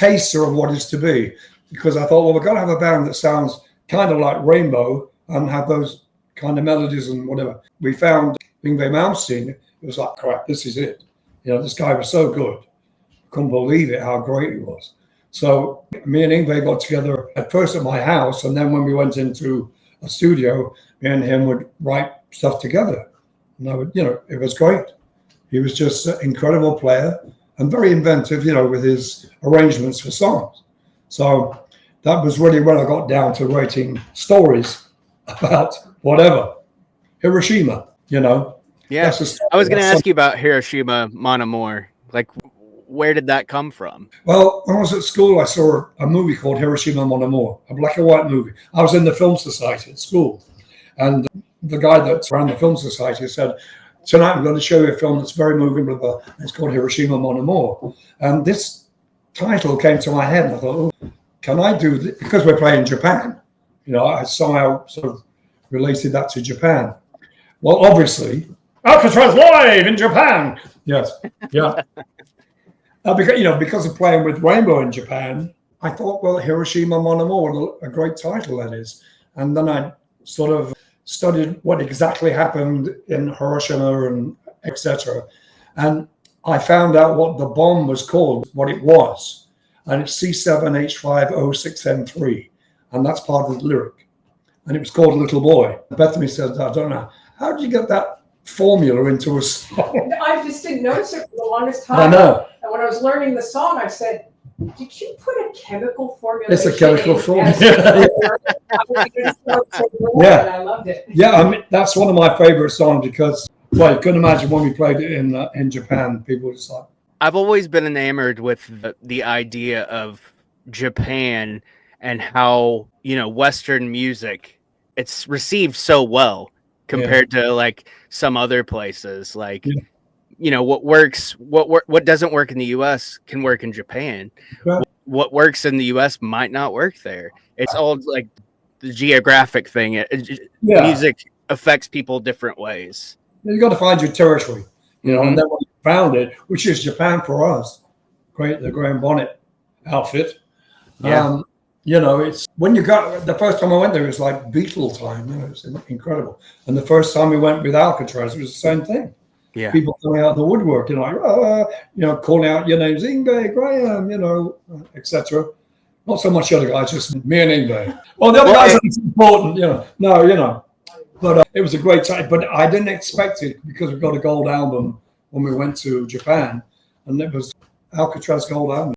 taster of what is to be, because I thought, well, we're going to have a band that sounds kind of like Rainbow and have those kind of melodies and whatever. We found Yngwie Malmsteen. It was like, crap, this is it. You know, this guy was so good. Couldn't believe it, how great he was. So me and Yngwie got together at first at my house, and then when we went into a studio, me and him would write stuff together. And I would, you know, it was great. He was just an incredible player and very inventive, you know, with his arrangements for songs. So that was really when I got down to writing stories about whatever. Hiroshima, you know. Yeah, I was going to ask you about Hiroshima Mon Amour. Like, where did that come from? Well, when I was at school, I saw a movie called Hiroshima Mon Amour, a black and white movie. I was in the film society at school. And the guy that ran the film society said, tonight I'm going to show you a film that's very moving, blah, blah. It's called Hiroshima Mon Amour. And this title came to my head, and I thought, oh, can I do this? Because we're playing Japan. You know, I somehow sort of related that to Japan. Well, obviously, Alcatrazz live in Japan. Yes, yeah. Because of playing with Rainbow in Japan, I thought, well, Hiroshima Mon Amour, what a great title that is. And then I sort of studied what exactly happened in Hiroshima and etc. And I found out what the bomb was called, what it was. And it's C7H5O6N3. And that's part of the lyric. And it was called Little Boy. Bethany said, I don't know, how did you get that formula into a song? I just didn't notice it for the longest time. I know. And when I was learning the song, I said, did you put a chemical formula? It's a chemical formula. Yeah. I loved it. Yeah, I mean, that's one of my favorite songs because, well, you can imagine when we played it in Japan, people were just like. I've always been enamored with the idea of Japan and how, you know, Western music, it's received so well compared to like some other places. Like, you know, what doesn't work in the US can work in Japan. Right. What works in the US might not work there. It's all like the geographic thing. Music affects people different ways. You got to find your territory, you know, and then when you found it, which is Japan for us, the Graham Bonnet outfit. Yeah. You know, it's when you got the first time I went there, it was like Beatle time. You know, it was incredible. And the first time we went with Alcatrazz, it was the same thing. Yeah. People coming out of the woodwork, you know, calling out your names, Yngwie, Graham, you know, etc. Not so much the other guys, just me and Yngwie. Well, the other guys are important, you know. No, you know. But it was a great time. But I didn't expect it because we got a gold album when we went to Japan, and it was Alcatrazz gold album.